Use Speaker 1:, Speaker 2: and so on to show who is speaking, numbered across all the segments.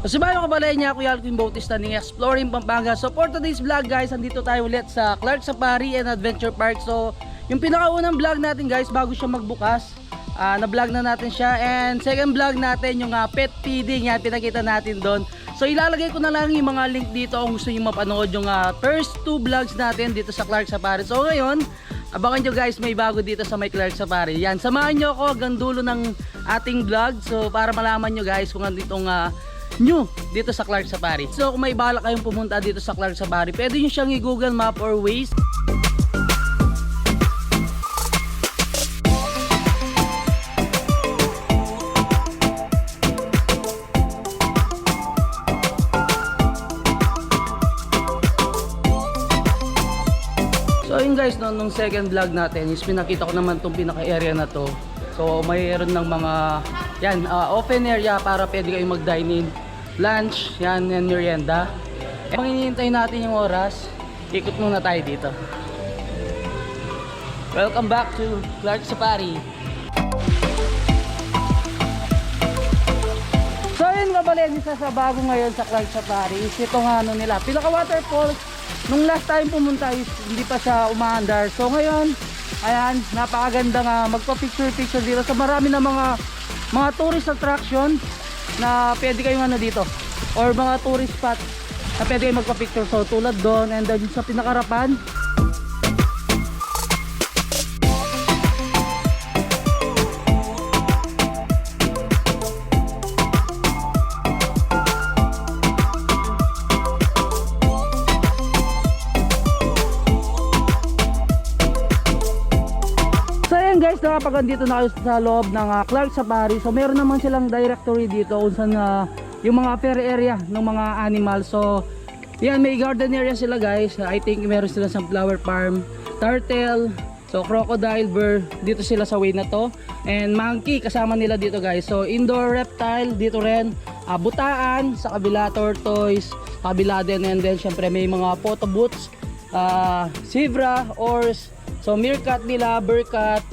Speaker 1: So bayo kabalay niya, Kuya Alvin Bautista ng Exploring Pampanga. So for today's vlog guys, andito tayo ulit sa Clark Safari and Adventure Park. So yung pinakaunang vlog natin guys, bago siya magbukas, na-vlog na natin siya. And second vlog natin yung pet feeding, yan, pinakita natin doon. So ilalagay ko na lang yung mga link dito kung gusto nyo mapanood yung first 2 vlogs natin dito sa Clark Safari. So ngayon, abangan nyo guys, may bago dito sa may Clark Safari. Yan, samahan nyo ako hanggang dulo ng ating vlog. So para malaman nyo guys kung ano itong new dito sa Clark Safari. So kung may balak kayong pumunta dito sa Clark Safari, pwede nyo siyang i-Google Map or Waze. So yun guys, nung second vlog natin is pinakita ko naman itong pinaka-area na to. So mayroon ng mga yan, open area para pwede kayong mag-dine in, lunch, yan, and merienda. Pag hinihintay natin yung oras, ikot muna tayo dito. Welcome back to Clark Safari. So yun kabalin, isa sa bago ngayon sa Clark Safari is itong ano nila, pinaka waterfall. Nung last time pumunta is hindi pa siya umaandar. So ngayon, ayan, napakaganda nga magpa-picture dito. So marami na mga tourist attraction na pwede kayong ano dito, or mga tourist spot na pwede kayong magpa-picture. So tulad doon, and then sa pinakarapan, guys, nakapag dito na kayo sa loob ng Clark Safari. So meron naman silang directory dito kung saan yung mga fair area ng mga animals. So yan, may garden area sila guys. I think meron sila sa flower farm, turtle, so crocodile, bear, dito sila sa way na to, and monkey kasama nila dito guys. So indoor reptile dito rin, butaan sa kabila, tortoise kabila din, and then syempre may mga photo booths, zebra, horse, so meerkat nila, bearcat,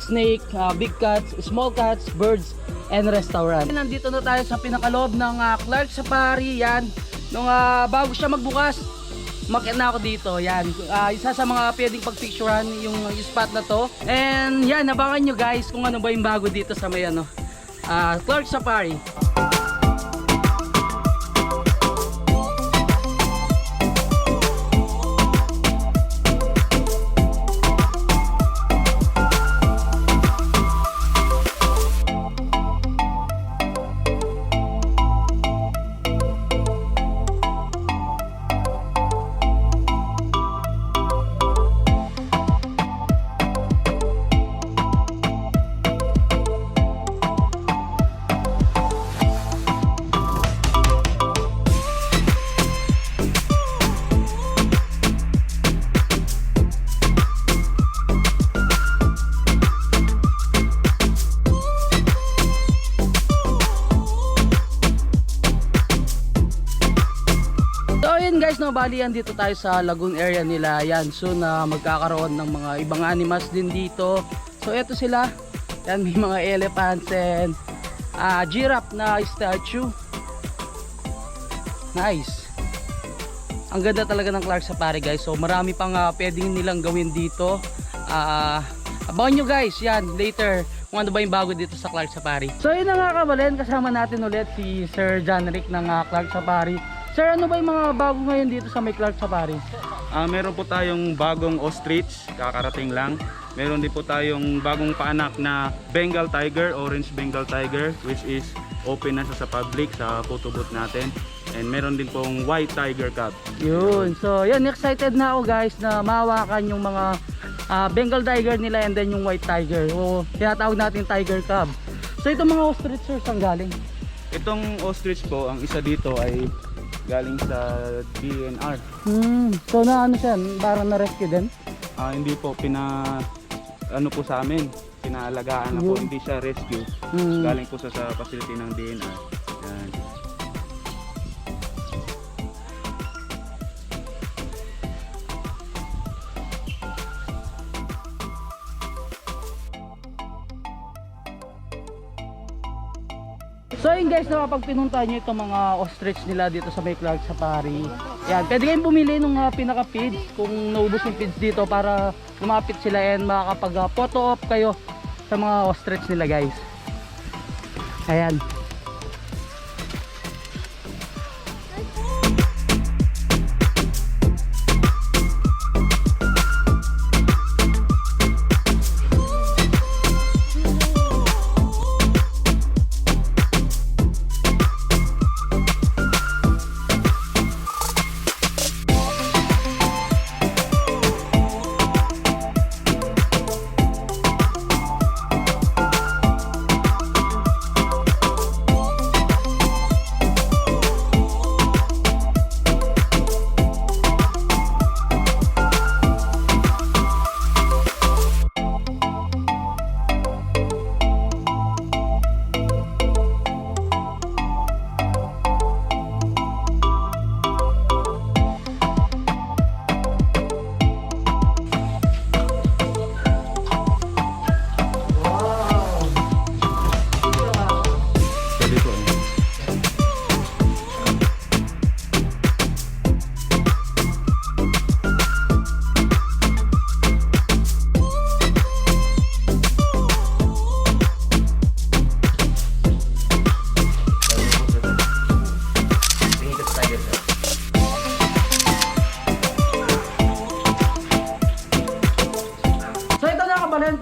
Speaker 1: snake, big cats, small cats, birds, and restaurant. Nandito na tayo sa pinakaloob ng Clark Safari. Yan, nung bago siya magbukas, umakyat na ako dito. Yan, isa sa mga pwedeng pagpicturean yung spot na to. And yan, abangan nyo guys kung ano ba yung bago dito sa may Clark Safari. Guys, no, bali yan dito tayo sa lagoon area nila. Yan, soon magkakaroon ng mga ibang animals din dito. So eto sila. Yan, may mga elephants and giraffe na statue. Nice. Ang ganda talaga ng Clark Safari guys. So marami pang pwedeng nilang gawin dito. Abangan nyo guys, yan, later kung ano ba yung bago dito sa Clark Safari. So yun na nga kabalin, kasama natin ulit si Sir John Rick ng Clark Safari. Sir, ano ba yung mga bago ngayon dito sa may Clark Safari?
Speaker 2: Meron po tayong bagong ostrich, kakarating lang. Meron din po tayong bagong paanak na Bengal Tiger, Orange Bengal Tiger, which is open na sa public sa photo booth natin. And meron din pong White Tiger Cub.
Speaker 1: Yun. So, yan, excited na ako guys na mahawakan yung mga Bengal Tiger nila and then yung White Tiger. O, tinatawag natin Tiger Cub. So, itong mga ostrich sir, saan galing?
Speaker 2: Itong ostrich po, ang isa dito ay galing sa DNR.
Speaker 1: So, na ano siya? Parang na-rescue din?
Speaker 2: Hindi po, ano po sa amin, pinaalagaan na po, hindi siya rescue. Galing po sa facility ng DNR. Yan.
Speaker 1: So yun guys, kapag pinuntahan nyo itong mga ostrich nila dito sa may Clark Safari, yan, pwede kayong bumili ng pinaka feeds kung naubos yung feeds dito para lumapit sila and makakapag photo op kayo sa mga ostrich nila guys. Ayan.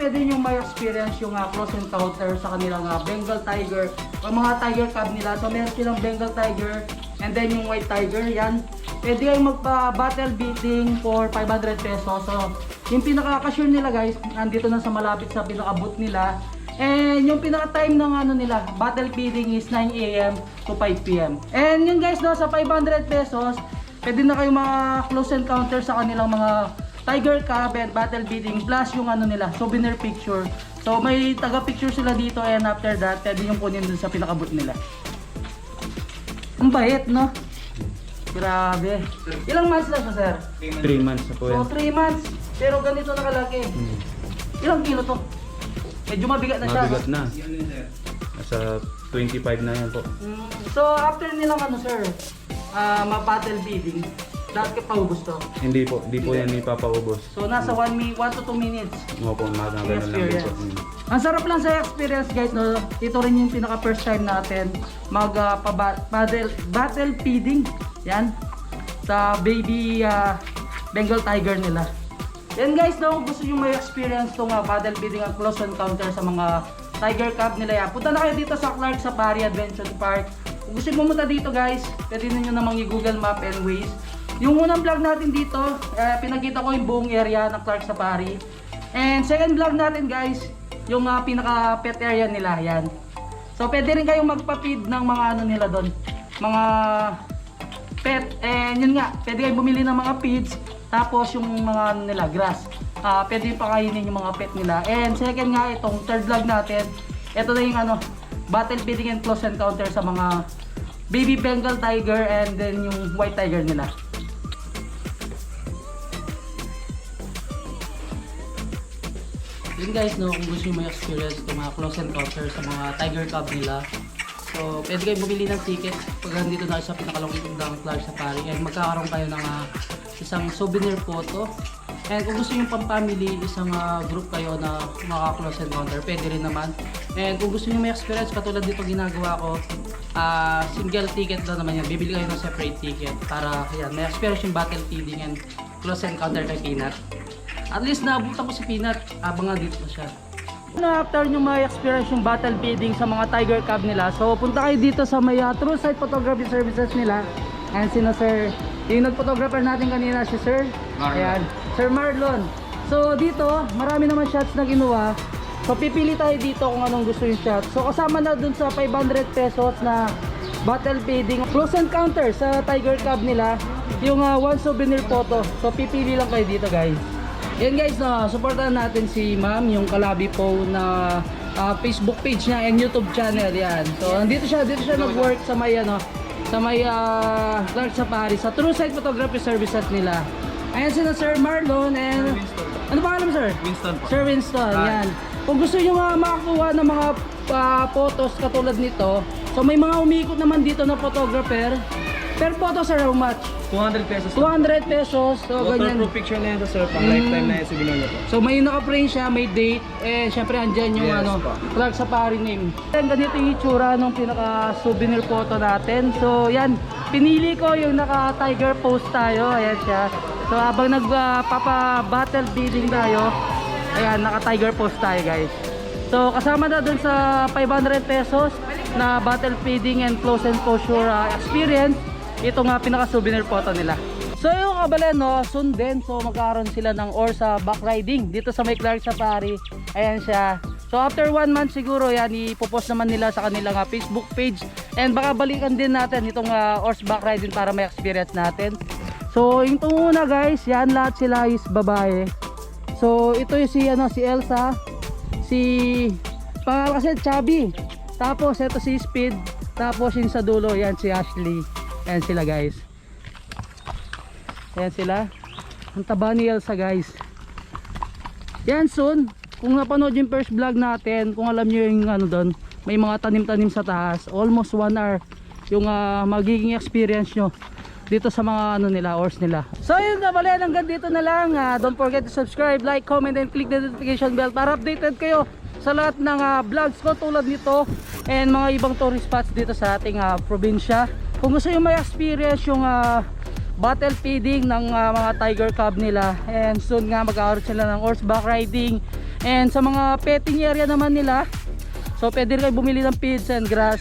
Speaker 1: Pwede nyo may experience yung close encounter sa kanilang Bengal Tiger o mga Tiger Cub nila. So meron silang Bengal Tiger and then yung White Tiger, yan. Pwede kayong magpa-battle beating for 500 pesos. So yung pinaka-casure nila guys, nandito na sa malapit sa pinaka-booth nila. And yung pinaka-time ng ano nila, battle beating is 9 AM to 5 PM. And yun guys, no, sa 500 pesos, pwede na kayong mga close encounter sa kanilang mga Tiger Cub and battle beating plus yung ano nila, souvenir picture. So may taga-picture sila dito and after that, pwede yung kunin dun sa pinaka-booth nila. Ang bait, no? Grabe. Ilang months lang siya, sir?
Speaker 2: 3 months na po yan.
Speaker 1: So 3 months, pero ganito na kalaki. Ilang kilo to? Medyo mabigat na siya.
Speaker 2: Mabigat na. Nasa 25 na yan po.
Speaker 1: So after nilang ano, sir, ma-battle beating, dapat ka paubos to?
Speaker 2: Hindi po yan ipapaubos.
Speaker 1: So nasa 1 to 2 minutes.
Speaker 2: Opo, mga ganun lang din po.
Speaker 1: Ang sarap lang sa experience guys, no? Ito rin yung pinaka first time natin mag battle feeding. Yan. Sa baby Bengal Tiger nila. Yan guys, no, kung gusto nyo may experience itong battle feeding at close encounter sa mga Tiger Cub nila yan, punta na kayo dito sa Clark Safari Adventure Park. Kung gusto nyo pumunta dito guys, pwede ninyo namang i-Google Map and Waze. Yung unang vlog natin dito, pinakita ko yung buong area ng Clark Safari. And second vlog natin guys, yung pinaka pet area nila, yan. So pwede rin kayong magpa-feed ng mga ano nila doon, mga pet. And yun nga, pwede kayong bumili ng mga feeds, tapos yung mga ano nila, grass. Pwede yung pakainin yung mga pet nila. And second nga, itong third vlog natin, ito na yung ano, battle feeding and close encounter sa mga baby Bengal Tiger and then yung White Tiger nila. Yun guys, no, kung gusto nyo may experience itong mga close encounter sa mga Tiger Cub nila, so pwede kayo bumili ng ticket pag nandito na sa pinakalungkot ng Clark Safari and magkakaroon kayo ng isang souvenir photo. And kung gusto nyo pang family, isang group kayo na mga close encounter, pwede rin naman. And kung gusto nyo may experience, katulad dito ginagawa ko, single ticket lang naman yan, bibili kayo ng separate ticket para yan, may experience yung battle feeding and close encounter kay Peanut. At least naabutan ko si Peanut habang nandito pa siya. After nyo may experience yung battle feeding sa mga tiger cub nila, so punta kayo dito sa may True Sight Photography Services nila. And sino sir, yung nag-photographer natin kanina si Sir
Speaker 2: Marlon.
Speaker 1: Ayan, Sir Marlon. So dito, marami naman shots na ginawa. So pipili tayo dito kung anong gusto yung shot. So kasama na dun sa 500 pesos na battle feeding close encounter sa tiger cub nila, yung one souvenir photo. So pipili lang kayo dito guys. Yan guys, supportahan natin si Ma'am, yung Kalabi po na Facebook page niya and YouTube channel. Yan. So dito siya nag-work sa may sa may Clark sa Paris sa True Sight Photography Services nila. Ayan sila Sir Marlon and ano pa alam sir?
Speaker 2: Winston po.
Speaker 1: Sir Winston, yan. Kung gusto nyo makakuha ng mga photos katulad nito, so may mga umikot naman dito na photographer. Per photo sir, how much?
Speaker 2: 200 pesos.
Speaker 1: 200 pesos. So ganyan.
Speaker 2: Waterproof picture na yan sir, pang lifetime na yan souvenir niya po.
Speaker 1: So may naka-frame siya, may date, syempre andyan yung
Speaker 2: Yes, po.
Speaker 1: Clark Safari name. Yan, ganito yung itsura nung pinaka-souvenir photo natin. So yan, pinili ko yung naka-tiger pose tayo, ayan siya. So habang nagpapa-battle feeding tayo, ayan, naka-tiger pose tayo guys. So kasama na dun sa 500 pesos na battle feeding and close exposure experience, ito nga pinaka-souvenir photo nila. So yung kabalen, soon din, so magkaroon sila ng Orsa back riding dito sa may Clark Safari. Ayan siya. So after 1 month siguro yan, ipopost naman nila sa kanilang Facebook page. And baka balikan din natin itong Orsa back riding para may experience natin. So yung una guys, yan lahat sila is babae. So ito yung si Elsa, si pangalan kasi Chubby. Tapos ito si Speed, tapos yung sa dulo yan si Ashley. Ayan sila guys. Ayan sila. Ang taba ni Elsa guys. Yan soon, kung napanood yung first vlog natin, kung alam nyo yung doon, may mga tanim-tanim sa taas. Almost 1 hour yung magiging experience nyo dito sa mga nila, ors nila. So yun na pala, hanggang dito na lang. Don't forget to subscribe, like, comment, and click the notification bell para updated kayo sa lahat ng vlogs ko tulad nito and mga ibang tourist spots dito sa ating probinsya. Kung gusto nyo may experience yung battle feeding ng mga tiger cub nila, and soon nga mag-aaral sila ng horseback riding, and sa mga petting area naman nila, so pwede rin kayo bumili ng feeds and grass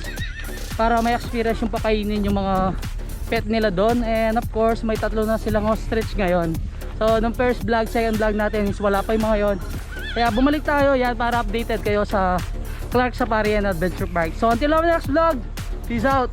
Speaker 1: para may experience yung pakainin yung mga pet nila doon. And of course may 3 na silang ostrich ngayon. So nung first vlog, second vlog natin is wala pa yung mga yon, kaya bumalik tayo yan para updated kayo sa Clark Safari and Adventure Park. So until our next vlog, peace out.